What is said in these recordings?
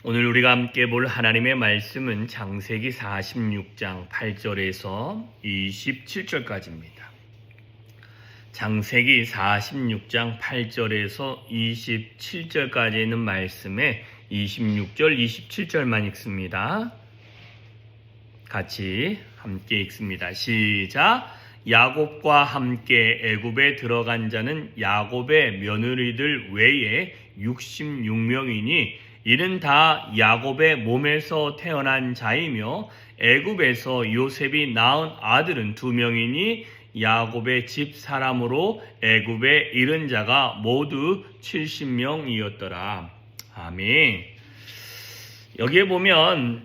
오늘 우리가 함께 볼 하나님의 말씀은 창세기 46장 8절에서 27절까지입니다. 창세기 46장 8절에서 27절까지 있는 말씀에 26절, 27절만 읽습니다. 같이 함께 읽습니다. 시작! 야곱과 함께 애굽에 들어간 자는 야곱의 며느리들 외에 66명이니 이는 다 야곱의 몸에서 태어난 자이며 애굽에서 요셉이 낳은 아들은 2명이니 야곱의 집 사람으로 애굽에 이른 자가 모두 70명이었더라. 아멘. 여기에 보면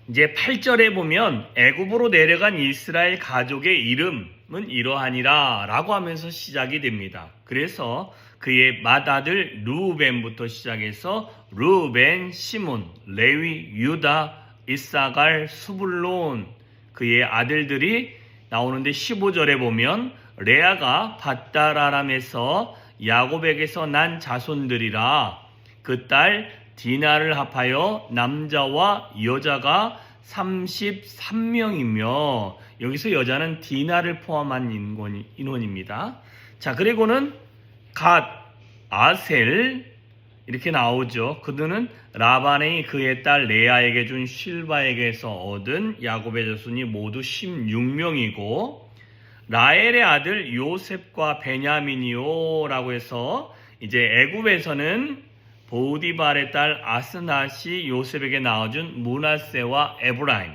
이제 8절에 보면 애굽으로 내려간 이스라엘 가족의 이름은 이러하니라 라고 하면서 시작이 됩니다. 그래서 그의 맏아들 르우벤부터 시작해서 르우벤, 시몬, 레위, 유다, 이사갈, 수불론 그의 아들들이 나오는데 15절에 보면 레아가 밧다라람에서 야곱에게서 난 자손들이라 그 딸 디나를 합하여 남자와 여자가 33명이며 여기서 여자는 디나를 포함한 인원입니다. 자, 그리고는 갓, 아셀 이렇게 나오죠. 그들은 라반이 그의 딸 레아에게 준 실바에게서 얻은 야곱의 자손이 모두 16명이고 라헬의 아들 요셉과 베냐민이요 라고 해서 이제 애굽에서는 보디발의 딸 아스낫이 요셉에게 낳아준 므낫세와 에브라임,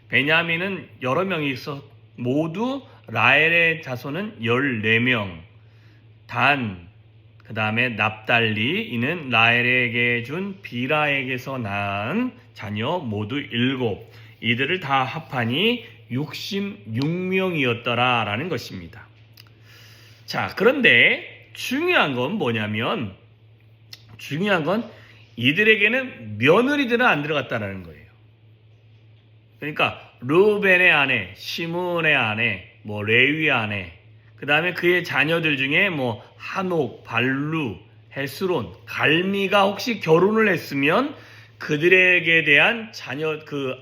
베냐민은 여러 명이 있어 모두 라헬의 자손은 14명, 단, 그 다음에 납달리, 이는 라헬에게 준 비라에게서 낳은 자녀 모두 7, 이들을 다 합하니 66명이었더라 라는 것입니다. 자, 그런데 중요한 건 뭐냐면 이들에게는 며느리들은 안 들어갔다라는 거예요. 그러니까 르우벤의 아내, 시므온의 아내, 레위의 아내, 그 다음에 그의 자녀들 중에 한옥, 발루, 헤스론, 갈미가 혹시 결혼을 했으면 그들에게 대한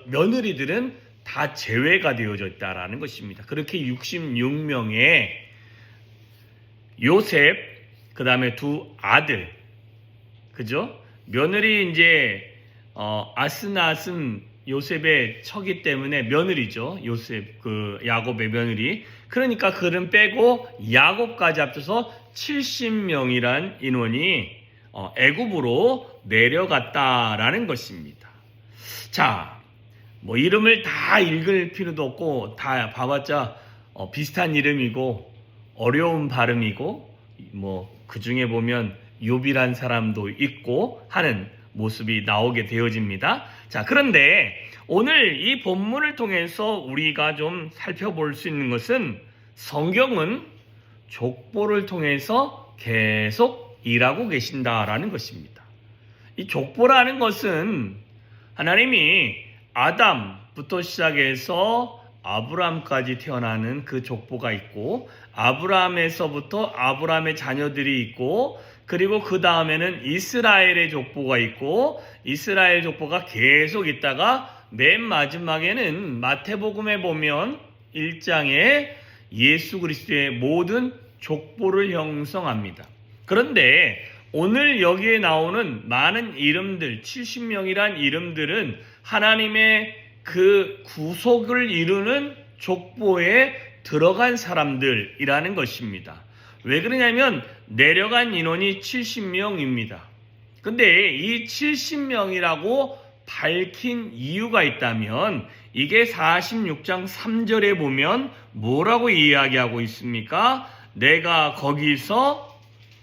며느리들은 다 제외가 되어져 있다라는 것입니다. 그렇게 66명의 요셉, 그 다음에 2 아들, 그죠? 며느리 이제 아스낫은 요셉의 처기 때문에 며느리죠. 요셉 야곱의 며느리. 그러니까 그는 빼고 야곱까지 합쳐서 70명이란 인원이 애굽으로 내려갔다라는 것입니다. 자, 이름을 다 읽을 필요도 없고 다 봐봤자 비슷한 이름이고 어려운 발음이고 그 중에 보면 욥이란 사람도 있고 하는 모습이 나오게 되어집니다. 자, 그런데 오늘 이 본문을 통해서 우리가 좀 살펴볼 수 있는 것은 성경은 족보를 통해서 계속 일하고 계신다라는 것입니다. 이 족보라는 것은 하나님이 아담부터 시작해서 아브라함까지 태어나는 그 족보가 있고 아브라함에서부터 아브라함의 자녀들이 있고 그리고 그 다음에는 이스라엘의 족보가 있고 이스라엘 족보가 계속 있다가 맨 마지막에는 마태복음에 보면 1장에 예수 그리스도의 모든 족보를 형성합니다. 그런데 오늘 여기에 나오는 많은 이름들, 70명이란 이름들은 하나님의 그 구속을 이루는 족보에 들어간 사람들이라는 것입니다. 왜 그러냐면 내려간 인원이 70명입니다. 근데 이 70명이라고 밝힌 이유가 있다면 이게 46장 3절에 보면 뭐라고 이야기하고 있습니까? 내가 거기서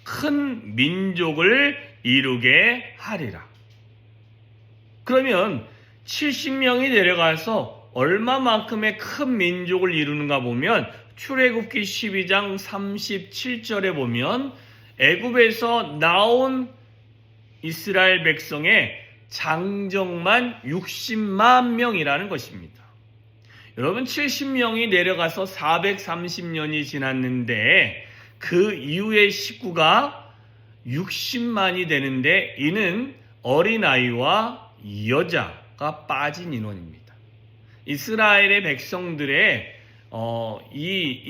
큰 민족을 이루게 하리라. 그러면 70명이 내려가서 얼마만큼의 큰 민족을 이루는가 보면 출애굽기 12장 37절에 보면 애굽에서 나온 이스라엘 백성의 장정만 60만 명이라는 것입니다. 여러분 70명이 내려가서 430년이 지났는데 그 이후의 식구가 60만이 되는데 이는 어린아이와 여자가 빠진 인원입니다. 이스라엘의 백성들의 이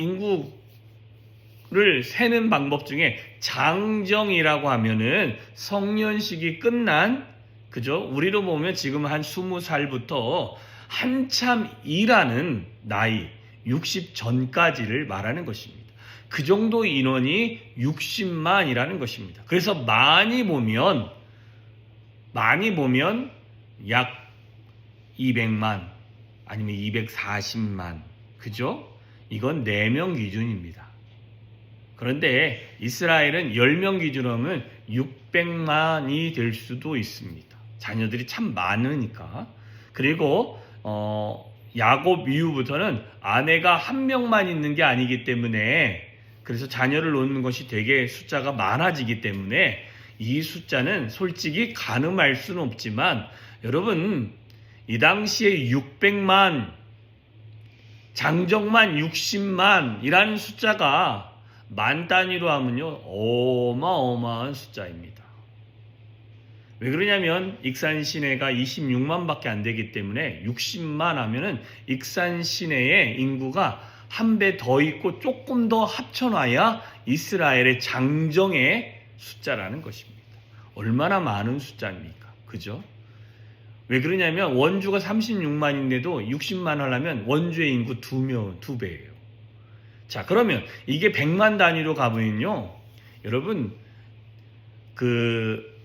인구를 세는 방법 중에 장정이라고 하면은 성년식이 끝난, 그죠? 우리로 보면 지금 한 20살부터 한참 일하는 나이 60 전까지를 말하는 것입니다. 그 정도 인원이 60만이라는 것입니다. 그래서 많이 보면 약 200만 아니면 240만, 그죠? 이건 4명 기준입니다. 그런데 이스라엘은 10명 기준으로 하면 600만이 될 수도 있습니다. 자녀들이 참 많으니까. 그리고 야곱 이후부터는 아내가 한 명만 있는 게 아니기 때문에, 그래서 자녀를 놓는 것이 되게 숫자가 많아지기 때문에 이 숫자는 솔직히 가늠할 수는 없지만, 여러분 이 당시에 600만, 장정만 60만이라는 숫자가 만 단위로 하면요 어마어마한 숫자입니다. 왜 그러냐면 익산 시내가 26만밖에 안 되기 때문에 60만 하면은 익산 시내의 인구가 한 배 더 있고 조금 더 합쳐놔야 이스라엘의 장정의 숫자라는 것입니다. 얼마나 많은 숫자입니까? 그죠? 왜 그러냐면 원주가 36만인데도 60만 하려면 원주의 인구 2배예요. 자, 그러면 이게 100만 단위로 가보면요, 여러분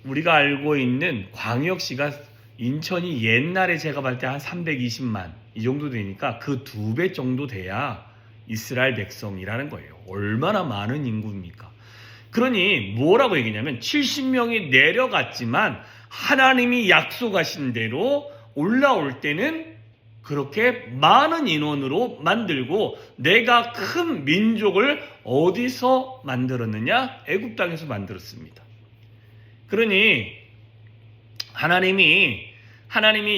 우리가 알고 있는 광역시가, 인천이 옛날에 제가 봤을 때 한 320만 이 정도 되니까 그 2배 정도 돼야 이스라엘 백성이라는 거예요. 얼마나 많은 인구입니까? 그러니 뭐라고 얘기냐면 70명이 내려갔지만 하나님이 약속하신 대로 올라올 때는 그렇게 많은 인원으로 만들고, 내가 큰 민족을 어디서 만들었느냐? 애굽 땅에서 만들었습니다. 그러니 하나님이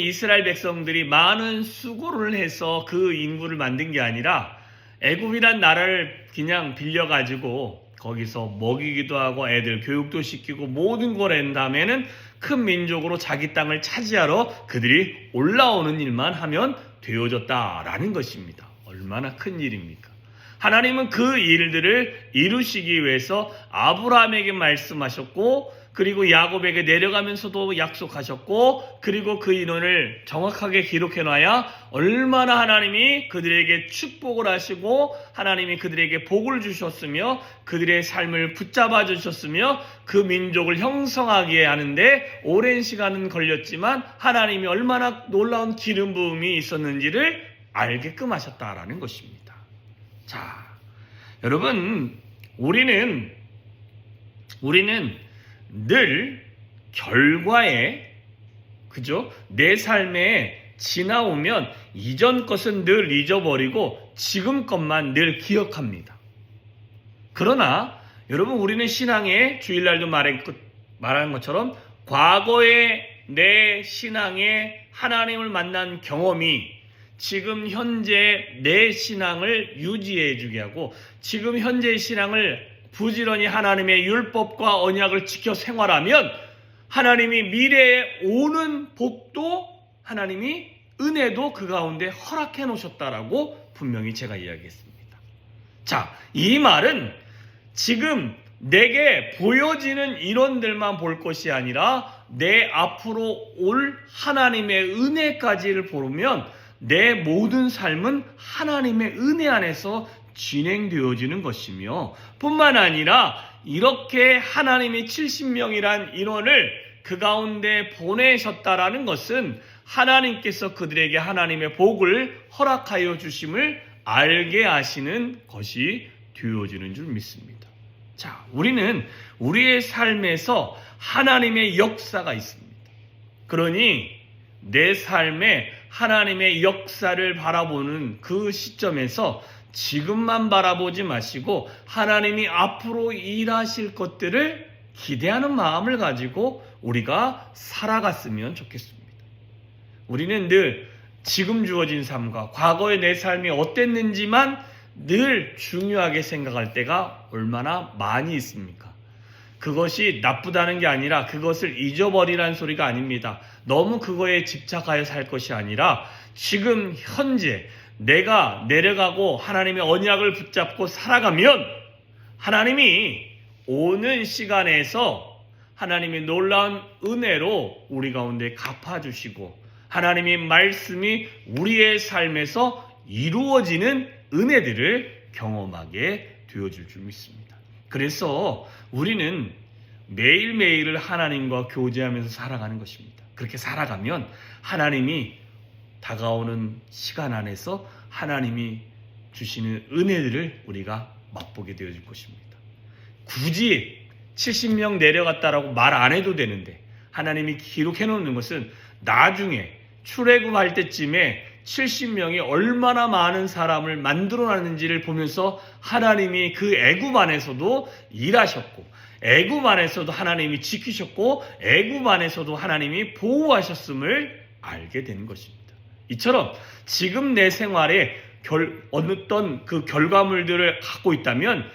이스라엘 백성들이 많은 수고를 해서 그 인구를 만든 게 아니라 애굽이란 나라를 그냥 빌려가지고 거기서 먹이기도 하고 애들 교육도 시키고 모든 걸 한 다음에는 큰 민족으로 자기 땅을 차지하러 그들이 올라오는 일만 하면 되어졌다라는 것입니다. 얼마나 큰 일입니까? 하나님은 그 일들을 이루시기 위해서 아브라함에게 말씀하셨고, 그리고 야곱에게 내려가면서도 약속하셨고, 그리고 그 인원을 정확하게 기록해놔야 얼마나 하나님이 그들에게 축복을 하시고 하나님이 그들에게 복을 주셨으며 그들의 삶을 붙잡아 주셨으며 그 민족을 형성하게 하는데 오랜 시간은 걸렸지만 하나님이 얼마나 놀라운 기름 부음이 있었는지를 알게끔 하셨다라는 것입니다. 자, 여러분, 우리는 늘 결과에, 그죠? 내 삶에 지나오면 이전 것은 늘 잊어버리고 지금 것만 늘 기억합니다. 그러나 여러분, 우리는 신앙에 주일날도 말한 것처럼 과거의 내 신앙에 하나님을 만난 경험이 지금 현재 내 신앙을 유지해 주게 하고, 지금 현재의 신앙을 부지런히 하나님의 율법과 언약을 지켜 생활하면 하나님이 미래에 오는 복도, 하나님이 은혜도 그 가운데 허락해 놓으셨다라고 분명히 제가 이야기했습니다. 자, 이 말은 지금 내게 보여지는 인원들만 볼 것이 아니라 내 앞으로 올 하나님의 은혜까지를 보면 내 모든 삶은 하나님의 은혜 안에서 진행되어지는 것이며, 뿐만 아니라 이렇게 하나님이 70명이란 인원을 그 가운데 보내셨다라는 것은 하나님께서 그들에게 하나님의 복을 허락하여 주심을 알게 하시는 것이 되어지는 줄 믿습니다. 자, 우리는 우리의 삶에서 하나님의 역사가 있습니다. 그러니 내 삶에 하나님의 역사를 바라보는 그 시점에서 지금만 바라보지 마시고 하나님이 앞으로 일하실 것들을 기대하는 마음을 가지고 우리가 살아갔으면 좋겠습니다. 우리는 늘 지금 주어진 삶과 과거의 내 삶이 어땠는지만 늘 중요하게 생각할 때가 얼마나 많이 있습니까? 그것이 나쁘다는 게 아니라 그것을 잊어버리라는 소리가 아닙니다. 너무 그거에 집착하여 살 것이 아니라 지금 현재 내가 내려가고 하나님의 언약을 붙잡고 살아가면 하나님이 오는 시간에서 하나님의 놀라운 은혜로 우리 가운데 갚아주시고 하나님의 말씀이 우리의 삶에서 이루어지는 은혜들을 경험하게 되어질 줄 믿습니다. 그래서 우리는 매일매일을 하나님과 교제하면서 살아가는 것입니다. 그렇게 살아가면 하나님이 다가오는 시간 안에서 하나님이 주시는 은혜들을 우리가 맛보게 되어질 것입니다. 굳이 70명 내려갔다라고 말 안 해도 되는데 하나님이 기록해 놓는 것은 나중에 출애굽할 때쯤에 70명이 얼마나 많은 사람을 만들어놨는지를 보면서 하나님이 그 애굽 안에서도 일하셨고 애굽 안에서도 하나님이 지키셨고 애굽 안에서도 하나님이 보호하셨음을 알게 되는 것입니다. 이처럼 지금 내 생활에 어떤 그 결과물들을 갖고 있다면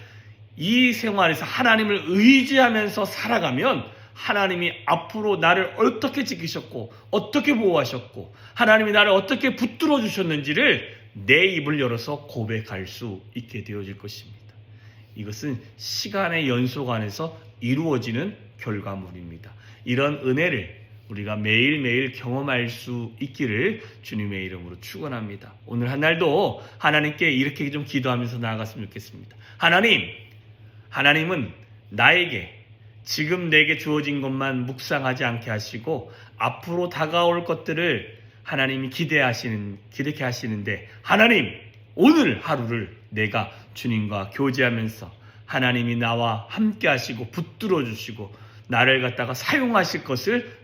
이 생활에서 하나님을 의지하면서 살아가면 하나님이 앞으로 나를 어떻게 지키셨고 어떻게 보호하셨고 하나님이 나를 어떻게 붙들어 주셨는지를 내 입을 열어서 고백할 수 있게 되어질 것입니다. 이것은 시간의 연속 안에서 이루어지는 결과물입니다. 이런 은혜를 우리가 매일매일 경험할 수 있기를 주님의 이름으로 축원합니다. 오늘 한 날도 하나님께 이렇게 좀 기도하면서 나아갔으면 좋겠습니다. 하나님은 나에게 지금 내게 주어진 것만 묵상하지 않게 하시고 앞으로 다가올 것들을 하나님이 기대케 하시는데 하나님 오늘 하루를 내가 주님과 교제하면서 하나님이 나와 함께 하시고 붙들어 주시고 나를 갖다가 사용하실 것을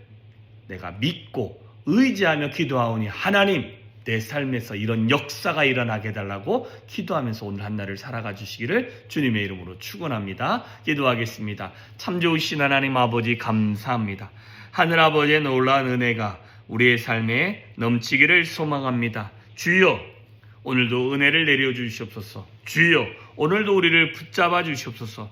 내가 믿고 의지하며 기도하오니 하나님 내 삶에서 이런 역사가 일어나게 해달라고 기도하면서 오늘 한 날을 살아가 주시기를 주님의 이름으로 축원합니다. 기도하겠습니다. 참 좋으신 하나님 아버지 감사합니다. 하늘 아버지의 놀라운 은혜가 우리의 삶에 넘치기를 소망합니다. 주여 오늘도 은혜를 내려주시옵소서. 주여 오늘도 우리를 붙잡아 주시옵소서.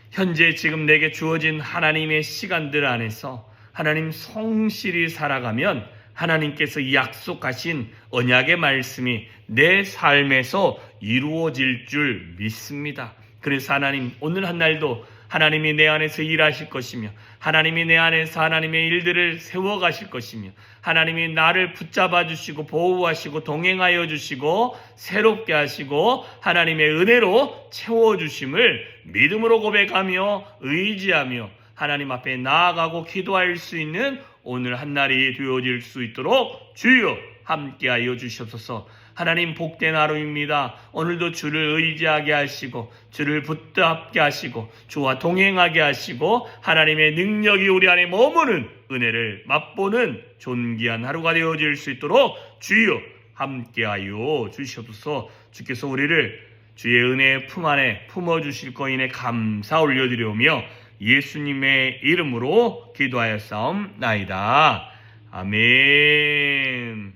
현재 지금 내게 주어진 하나님의 시간들 안에서 하나님 성실히 살아가면 하나님께서 약속하신 언약의 말씀이 내 삶에서 이루어질 줄 믿습니다. 그래서 하나님 오늘 한 날도 하나님이 내 안에서 일하실 것이며 하나님이 내 안에서 하나님의 일들을 세워가실 것이며 하나님이 나를 붙잡아 주시고 보호하시고 동행하여 주시고 새롭게 하시고 하나님의 은혜로 채워주심을 믿음으로 고백하며 의지하며 하나님 앞에 나아가고 기도할 수 있는 오늘 한 날이 되어질 수 있도록 주여 함께하여 주시옵소서. 하나님 복된 하루입니다. 오늘도 주를 의지하게 하시고 주를 붙잡게 하시고 주와 동행하게 하시고 하나님의 능력이 우리 안에 머무는 은혜를 맛보는 존귀한 하루가 되어질 수 있도록 주여 함께하여 주시옵소서. 주께서 우리를 주의 은혜의 품 안에 품어주실 거인에 감사 올려드리오며 예수님의 이름으로 기도하였사옵나이다. 아멘.